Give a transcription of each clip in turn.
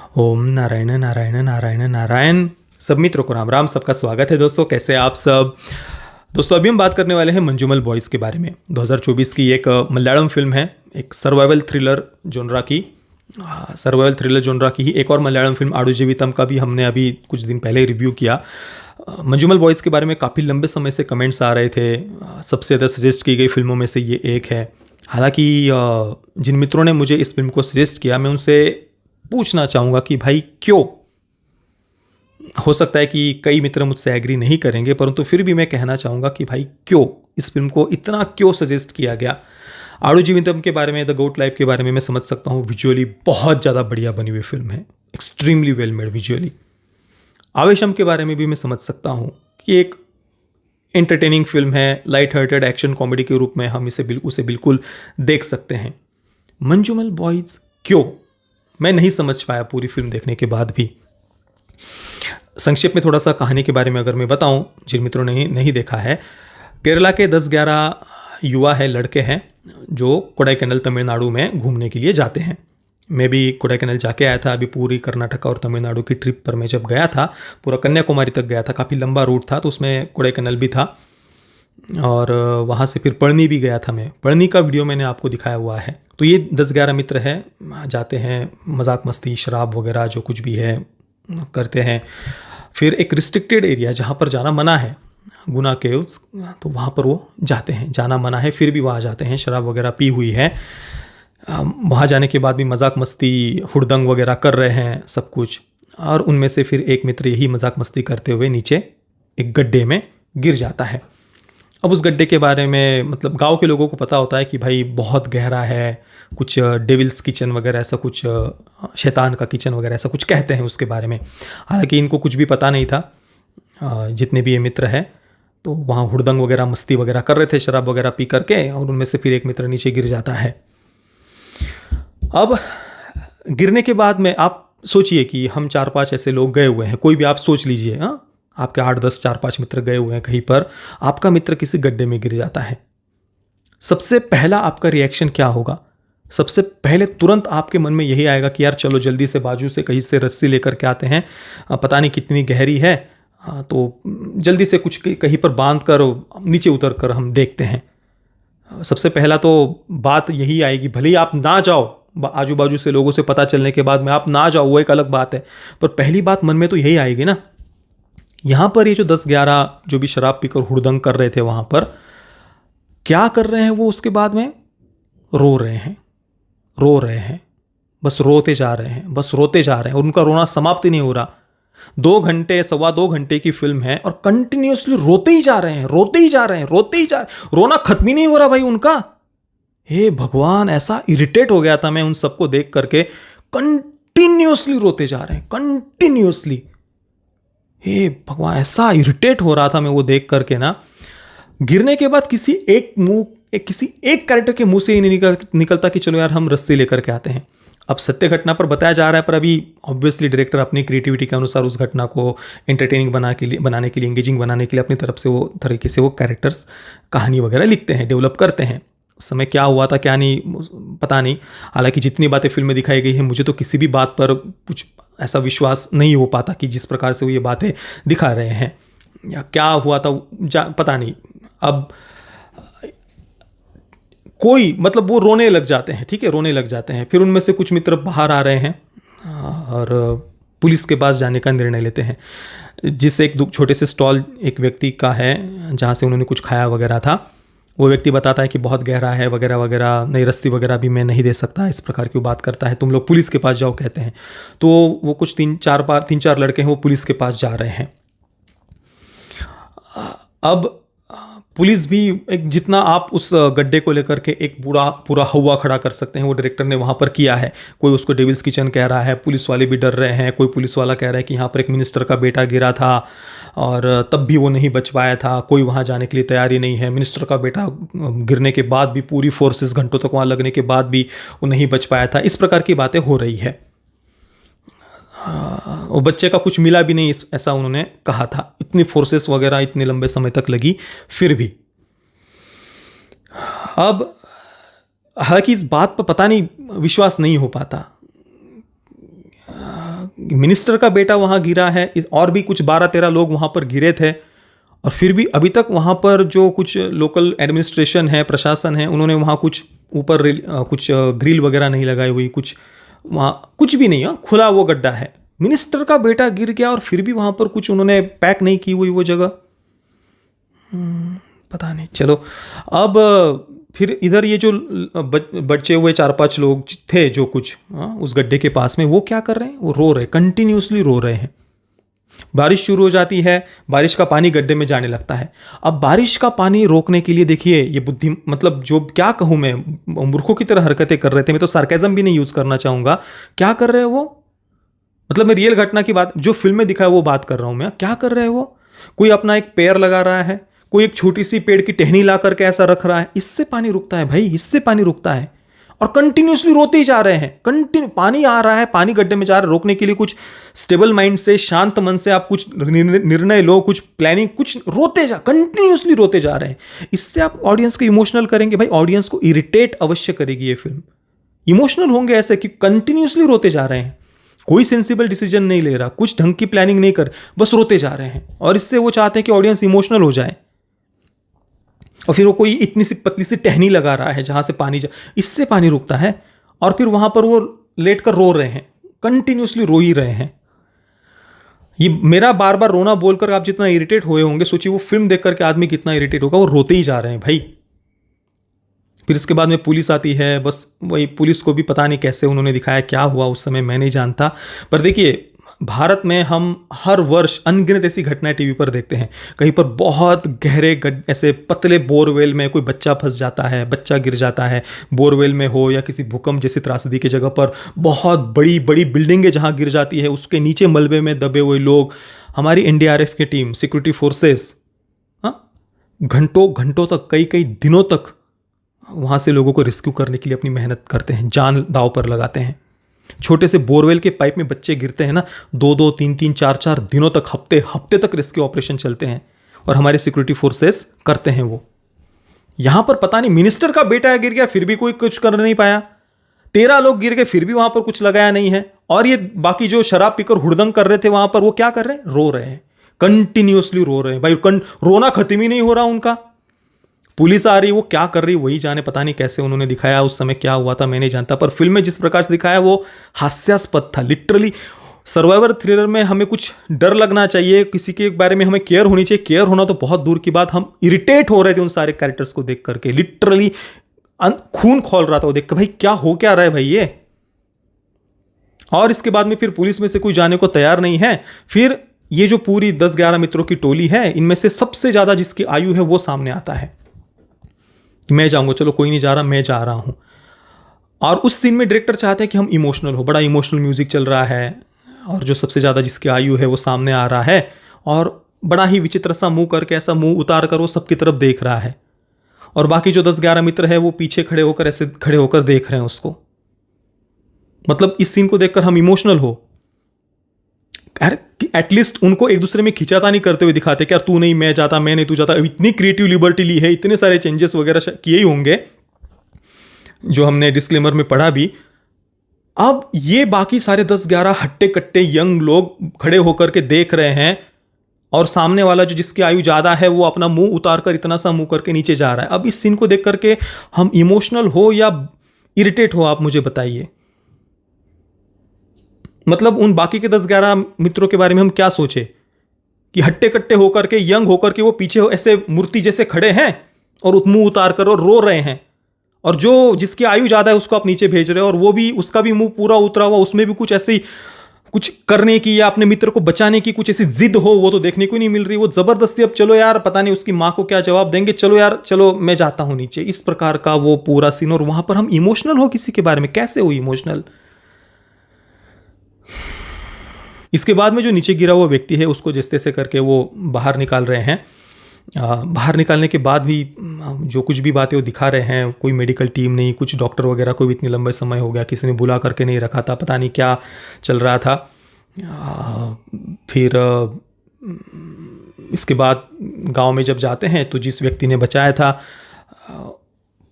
ओम नारायण नारायण नारायण नारायण। सब मित्रों को राम राम। सबका स्वागत है दोस्तों। कैसे आप सब दोस्तों? अभी हम बात करने वाले हैं मंजूमल बॉयज़ के बारे में। 2024 की एक मलयालम फिल्म है, एक सर्वाइवल थ्रिलर जोनरा की ही एक और मलयालम फिल्म आडू जीवितम का भी हमने अभी कुछ दिन पहले रिव्यू किया। मंजूमल बॉयज़ के बारे में काफ़ी लंबे समय से कमेंट्स आ रहे थे। सबसे ज़्यादा सजेस्ट की गई फिल्मों में से ये एक है। हालांकि जिन मित्रों ने मुझे इस फिल्म को सजेस्ट किया, मैं उनसे पूछना चाहूँगा कि भाई क्यों। हो सकता है कि कई मित्र मुझसे एग्री नहीं करेंगे, परंतु फिर भी मैं कहना चाहूँगा कि भाई क्यों इस फिल्म को इतना क्यों सजेस्ट किया गया। आडू जीवितम के बारे में, द गोट लाइफ के बारे में मैं समझ सकता हूँ। विजुअली बहुत ज़्यादा बढ़िया बनी हुई फिल्म है, extremely well made visually. Aavesham के बारे में भी मैं समझ सकता हूँ कि एक एंटरटेनिंग फिल्म है, लाइट हार्टेड एक्शन कॉमेडी के रूप में हम उसे बिल्कुल देख सकते हैं। मंजूमल बॉयज़ क्यों, मैं नहीं समझ पाया पूरी फिल्म देखने के बाद भी। संक्षेप में थोड़ा सा कहानी के बारे में अगर मैं बताऊं, जिन मित्रों ने नहीं देखा है, केरला के 10-11 युवा है, लड़के हैं, जो कोडाईकनाल तमिलनाडु में घूमने के लिए जाते हैं। मैं भी कोडाईकनाल जाके आया था। अभी पूरी कर्नाटका और तमिलनाडु की ट्रिप पर मैं जब गया था, पूरा कन्याकुमारी तक गया था। काफ़ी लंबा रूट था, तो उसमें कोडाईकनाल भी था और वहाँ से फिर पढ़नी भी गया था मैं। पढ़नी का वीडियो मैंने आपको दिखाया हुआ है। तो ये 10-11 मित्र हैं, जाते हैं, मजाक मस्ती शराब वगैरह जो कुछ भी है करते हैं। फिर एक रिस्ट्रिक्टेड एरिया जहाँ पर जाना मना है, गुना केव्स, तो वहाँ पर वो जाते हैं। जाना मना है, फिर भी वहाँ जाते हैं। शराब वगैरह पी हुई है। वहाँ जाने के बाद भी मजाक मस्ती हुड़दंग वगैरह कर रहे हैं सब कुछ। और उनमें से फिर एक मित्र यही मजाक मस्ती करते हुए नीचे एक गड्ढे में गिर जाता है। अब उस गड्ढे के बारे में मतलब गांव के लोगों को पता होता है कि भाई बहुत गहरा है, कुछ डेविल्स किचन वगैरह ऐसा कुछ, शैतान का किचन वगैरह ऐसा कुछ कहते हैं उसके बारे में। हालांकि इनको कुछ भी पता नहीं था, जितने भी ये मित्र हैं। तो वहाँ हुड़दंग वगैरह मस्ती वगैरह कर रहे थे शराब वगैरह पी करके, और उनमें से फिर एक मित्र नीचे गिर जाता है। अब गिरने के बाद में आप सोचिए कि हम 4-5 ऐसे लोग गए हुए हैं, कोई भी आप सोच लीजिए, हाँ, आपके 8-10 4-5 मित्र गए हुए हैं कहीं पर, आपका मित्र किसी गड्ढे में गिर जाता है। सबसे पहला आपका रिएक्शन क्या होगा? सबसे पहले तुरंत आपके मन में यही आएगा कि यार चलो जल्दी से बाजू से कहीं से रस्सी लेकर के आते हैं, पता नहीं कितनी गहरी है, तो जल्दी से कुछ कहीं पर बांध कर नीचे उतर कर हम देखते हैं। सबसे पहला तो बात यही आएगी, भले ही आप ना जाओ, आजू बाजू से लोगों से पता चलने के बाद में आप ना जाओ, वो एक अलग बात है, पर पहली बात मन में तो यही आएगी ना। यहाँ पर ये जो 10-11 जो भी शराब पीकर हुड़दंग कर रहे थे, वहाँ पर क्या कर रहे हैं वो? उसके बाद में रो रहे हैं, रो रहे हैं, बस रोते जा रहे हैं, बस रोते जा रहे हैं, और उनका रोना समाप्त ही नहीं हो रहा। 2 घंटे, 2.25 घंटे की फिल्म है और कंटिन्यूअसली रोते ही जा रहे हैं, रोते ही जा रहे हैं, रोते ही जा रहे हैं, रोना खत्म ही नहीं हो रहा भाई उनका। हे भगवान, ऐसा इरिटेट हो गया था मैं उन सबको देख करके। कंटिन्यूअसली रोते जा रहे हैं, कंटिन्यूअसली। हे भगवान, ऐसा इरिटेट हो रहा था मैं वो देख करके ना। गिरने के बाद किसी एक कैरेक्टर के मुंह से ही नहीं निकलता कि चलो यार हम रस्सी लेकर के आते हैं। अब सत्य घटना पर बताया जा रहा है, पर अभी ऑब्वियसली डायरेक्टर अपनी क्रिएटिविटी के अनुसार उस घटना को एंटरटेनिंग बनाने के लिए, एंगेजिंग बनाने के लिए अपनी तरफ से वो तरीके से वो कैरेक्टर्स कहानी वगैरह लिखते हैं, डेवलप करते हैं। उस समय क्या हुआ था क्या नहीं पता नहीं। हालांकि जितनी बातें फिल्म में दिखाई गई है, मुझे तो किसी भी बात पर कुछ ऐसा विश्वास नहीं हो पाता कि जिस प्रकार से वो ये बातें दिखा रहे हैं, या क्या हुआ था पता नहीं। अब कोई मतलब वो रोने लग जाते हैं, ठीक है, रोने लग जाते हैं। फिर उनमें से कुछ मित्र बाहर आ रहे हैं और पुलिस के पास जाने का निर्णय लेते हैं। जिससे एक छोटे से स्टॉल एक व्यक्ति का है, जहाँ से उन्होंने कुछ खाया वगैरह था। वो व्यक्ति बताता है कि बहुत गहरा है वगैरह वगैरह, नई रस्सी वगैरह भी मैं नहीं दे सकता, इस प्रकार की बात करता है। तुम लोग पुलिस के पास जाओ कहते हैं। तो वो कुछ 3-4 लड़के हैं, वो पुलिस के पास जा रहे हैं। अब पुलिस भी एक, जितना आप उस गड्ढे को लेकर के एक पूरा हवा खड़ा कर सकते हैं, वो डायरेक्टर ने वहाँ पर किया है। कोई उसको डेविल्स किचन कह रहा है, पुलिस वाले भी डर रहे हैं। कोई पुलिस वाला कह रहा है कि यहाँ पर एक मिनिस्टर का बेटा गिरा था और तब भी वो नहीं बच पाया था, कोई वहाँ जाने के लिए तैयारी नहीं है। मिनिस्टर का बेटा गिरने के बाद भी, पूरी फोर्सेस घंटों तक वहाँ लगने के बाद भी वो नहीं बच पाया था। इस प्रकार की बातें हो रही है। वो बच्चे का कुछ मिला भी नहीं, ऐसा उन्होंने कहा था। इतनी फोर्सेस वगैरह इतने लंबे समय तक लगी फिर भी। अब हालांकि इस बात पर पता नहीं विश्वास नहीं हो पाता मिनिस्टर का बेटा वहाँ गिरा है, और भी कुछ 12-13 लोग वहाँ पर गिरे थे, और फिर भी अभी तक वहाँ पर जो कुछ लोकल एडमिनिस्ट्रेशन है, प्रशासन है, उन्होंने वहाँ कुछ ऊपर कुछ ग्रिल वगैरह नहीं लगाई हुई, कुछ वहाँ कुछ भी नहीं है, खुला वो गड्ढा है। मिनिस्टर का बेटा गिर गया और फिर भी वहाँ पर कुछ उन्होंने पैक नहीं की हुई वो जगह। पता नहीं। चलो अब फिर इधर ये जो बचे हुए 4-5 लोग थे जो कुछ उस गड्ढे के पास में, वो क्या कर रहे हैं? वो रो रहे, कंटिन्यूसली रो रहे हैं। बारिश शुरू हो जाती है, बारिश का पानी गड्ढे में जाने लगता है। अब बारिश का पानी रोकने के लिए देखिए ये बुद्धि, मतलब जो क्या कहूँ मैं, मूर्खों की तरह हरकतें कर रहे थे। मैं तो सार्केज्म भी नहीं यूज़ करना चाहूँगा। क्या कर रहे हैं वो? मतलब मैं रियल घटना की बात, जो फिल्म में दिखा है वो बात कर रहा हूँ मैं। क्या कर रहे हैं वो? कोई अपना एक पेड़ लगा रहा है, कोई एक छोटी सी पेड़ की टहनी ला करके ऐसा रख रहा है, इससे पानी रुकता है भाई, इससे पानी रुकता है। और कंटिन्यूसली रोते ही जा रहे हैं, कंटिन्यू पानी आ रहा है, पानी गड्ढे में जा रहा है। रोकने के लिए कुछ स्टेबल माइंड से, शांत मन से आप कुछ निर्णय लो, कुछ प्लानिंग, कुछ रोते जा, कंटिन्यूसली रोते जा रहे हैं। इससे आप ऑडियंस को इमोशनल करेंगे भाई, ऑडियंस को इरिटेट अवश्य करेगी ये फिल्म। इमोशनल होंगे ऐसे कि कंटिन्यूसली रोते जा रहे हैं, कोई सेंसिबल डिसीजन नहीं ले रहा, कुछ ढंग की प्लानिंग नहीं कर, बस रोते जा रहे हैं। और इससे वो चाहते हैं कि ऑडियंस इमोशनल हो जाए। और फिर वो कोई इतनी सी पतली सी टहनी लगा रहा है जहां से पानी इससे पानी रुकता है। और फिर वहां पर वो लेट कर रो रहे हैं, कंटिन्यूसली रो ही रहे हैं। ये मेरा बार बार रोना बोलकर आप जितना इरिटेट हुए होंगे, सोचिए वो फिल्म देख करके आदमी कितना इरिटेट होगा। वो रोते ही जा रहे हैं भाई। फिर इसके बाद में पुलिस आती है, बस वही, पुलिस को भी पता नहीं कैसे उन्होंने दिखाया, क्या हुआ उस समय मैं नहीं जानता। पर देखिए भारत में हम हर वर्ष अनगिनत ऐसी घटनाएं टीवी पर देखते हैं। कहीं पर बहुत गहरे ऐसे पतले बोरवेल में कोई बच्चा फंस जाता है, बच्चा गिर जाता है, बोरवेल में हो या किसी भूकंप जैसी त्रासदी की जगह पर बहुत बड़ी बड़ी बिल्डिंगें जहां गिर जाती है, उसके नीचे मलबे में दबे हुए लोग, हमारी NDRF की टीम, सिक्योरिटी फोर्सेस घंटों घंटों तक, कई कई दिनों तक वहां से लोगों को रेस्क्यू करने के लिए अपनी मेहनत करते हैं, जान दांव पर लगाते हैं। छोटे से बोरवेल के पाइप में बच्चे गिरते हैं ना, 2-2, 3-3, 4-4 दिनों तक, हफ्ते हफ्ते तक रेस्क्यू ऑपरेशन चलते हैं और हमारे सिक्योरिटी फोर्सेस करते हैं वो। यहां पर पता नहीं मिनिस्टर का बेटा गिर गया फिर भी कोई कुछ कर नहीं पाया, 13 लोग गिर गए फिर भी वहां पर कुछ लगाया नहीं है। और ये बाकी जो शराब पीकर हुड़दंग कर रहे थे वहां पर, वो क्या कर रहे हैं? रो रहे हैं, कंटिन्यूसली रो रहे हैं भाई। रोना खत्म ही नहीं हो रहा उनका। पुलिस आ रही, वो क्या कर रही वही जाने, पता नहीं कैसे उन्होंने दिखाया, उस समय क्या हुआ था मैं नहीं जानता। पर फिल्म में जिस प्रकार से दिखाया वो हास्यास्पद था लिटरली। सर्वाइवर थ्रिलर में हमें कुछ डर लगना चाहिए, किसी के बारे में हमें केयर होनी चाहिए। केयर होना तो बहुत दूर की बात, हम इरिटेट हो रहे थे उन सारे कैरेक्टर्स को देख करके, लिटरली खून खोल रहा था वो देख कर, भाई क्या हो क्या रहा है भाई ये। और इसके बाद में फिर पुलिस में से कोई जाने को तैयार नहीं है। फिर ये जो पूरी 10-11 मित्रों की टोली है, इनमें से सबसे ज्यादा जिसकी आयु है वो सामने आता है, मैं जाऊंगा, चलो कोई नहीं जा रहा, मैं जा रहा हूं। और उस सीन में डायरेक्टर चाहते हैं कि हम इमोशनल हो, बड़ा इमोशनल म्यूजिक चल रहा है, और जो सबसे ज़्यादा जिसकी आयु है वो सामने आ रहा है, और बड़ा ही विचित्र सा मुंह करके, ऐसा मुंह उतार कर वो सबकी तरफ देख रहा है। और बाकी जो 10-11 मित्र है वो पीछे खड़े होकर, ऐसे खड़े होकर देख रहे हैं उसको। मतलब इस सीन को देखकर हम इमोशनल हो, एटलीस्ट उनको एक दूसरे में खिंचातानी करते हुए दिखाते कि यार तू नहीं मैं जाता, मैं नहीं तू जाता। इतनी क्रिएटिव लिबर्टी ली है, इतने सारे चेंजेस वगैरह किए ही होंगे जो हमने डिस्क्लेमर में पढ़ा भी। अब ये बाकी सारे 10-11 हट्टे कट्टे यंग लोग खड़े होकर के देख रहे हैं, और सामने वाला जो जिसकी आयु ज्यादा है वो अपना मुंह उतार कर, इतना सा मुंह करके नीचे जा रहा है। अब इस सीन को देख करके हम इमोशनल हो या इरिटेट हो, आप मुझे बताइए। मतलब उन बाकी के 10-11 मित्रों के बारे में हम क्या सोचे कि हट्टे कट्टे होकर के, यंग होकर के वो पीछे ऐसे मूर्ति जैसे खड़े हैं और मुंह उतार कर और रो रहे हैं, और जो जिसकी आयु ज्यादा है उसको आप नीचे भेज रहे हो, और वो भी, उसका भी मुंह पूरा उतरा हुआ, उसमें भी कुछ ऐसी कुछ करने की या अपने मित्र को बचाने की कुछ ऐसी जिद हो, वो तो देखने को नहीं मिल रही। वो जबरदस्ती, अब चलो यार, पता नहीं उसकी माँ को क्या जवाब देंगे, चलो यार, चलो मैं जाता हूं नीचे, इस प्रकार का वो पूरा सीन। और वहां पर हम इमोशनल हो किसी के बारे में, कैसे हो इमोशनल? इसके बाद में जो नीचे गिरा हुआ व्यक्ति है उसको जिस तैसे करके वो बाहर निकाल रहे हैं। बाहर निकालने के बाद भी जो कुछ भी बातें वो दिखा रहे हैं, कोई मेडिकल टीम नहीं, कुछ डॉक्टर वगैरह को भी इतने लंबे समय हो गया, किसी ने बुला करके नहीं रखा था, पता नहीं क्या चल रहा था। फिर इसके बाद गांव में जब जाते हैं तो जिस व्यक्ति ने बचाया था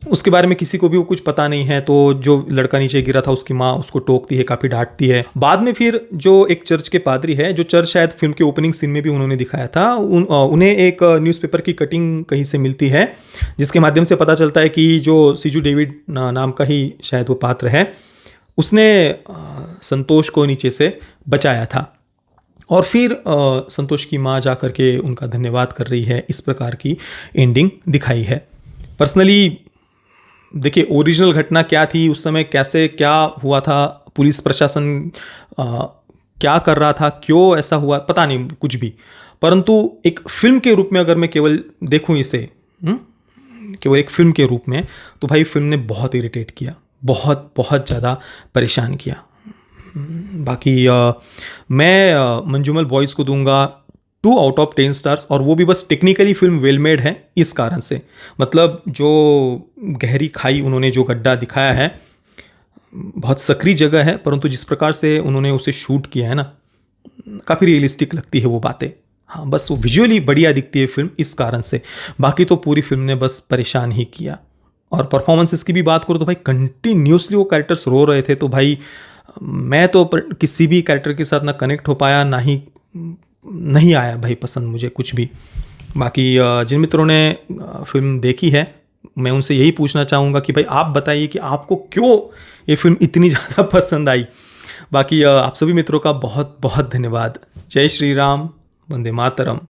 उसके बारे में किसी को भी वो कुछ पता नहीं है, तो जो लड़का नीचे गिरा था उसकी माँ उसको टोकती है, काफ़ी डांटती है। बाद में फिर जो एक चर्च के पादरी है, जो चर्च शायद फिल्म के ओपनिंग सीन में भी उन्होंने दिखाया था, उन्हें एक न्यूज़पेपर की कटिंग कहीं से मिलती है, जिसके माध्यम से पता चलता है कि जो सीजू डेविड नाम का ही शायद वो पात्र है, उसने संतोष को नीचे से बचाया था। और फिर संतोष की माँ जा कर के उनका धन्यवाद कर रही है। इस प्रकार की एंडिंग दिखाई है। पर्सनली देखिए, ओरिजिनल घटना क्या थी उस समय, कैसे क्या हुआ था, पुलिस प्रशासन क्या कर रहा था, क्यों ऐसा हुआ, पता नहीं कुछ भी। परंतु एक फिल्म के रूप में अगर मैं केवल देखूं इसे, केवल एक फिल्म के रूप में, तो भाई फिल्म ने बहुत इरिटेट किया, बहुत बहुत ज़्यादा परेशान किया। बाकी मैं मंजूमल बॉयज़ को दूंगा 2 आउट ऑफ 10 स्टार्स, और वो भी बस टेक्निकली फिल्म वेल मेड है इस कारण से। मतलब जो गहरी खाई उन्होंने जो गड्ढा दिखाया है, बहुत सक्रिय जगह है, परंतु जिस प्रकार से उन्होंने उसे शूट किया है ना, काफ़ी रियलिस्टिक लगती है वो बातें। हाँ, बस वो विजुअली बढ़िया दिखती है फिल्म इस कारण से। बाकी तो पूरी फिल्म ने बस परेशान ही किया। और परफॉर्मेंसेस की भी बात करूँ तो भाई कंटिन्यूसली वो कैरेक्टर्स रो रहे थे, तो भाई मैं तो किसी भी कैरेक्टर के साथ ना कनेक्ट हो पाया, ना ही नहीं आया भाई पसंद मुझे कुछ भी। बाकी जिन मित्रों ने फिल्म देखी है, मैं उनसे यही पूछना चाहूँगा कि भाई आप बताइए कि आपको क्यों ये फिल्म इतनी ज़्यादा पसंद आई। बाकी आप सभी मित्रों का बहुत बहुत धन्यवाद। जय श्री राम, वंदे मातरम।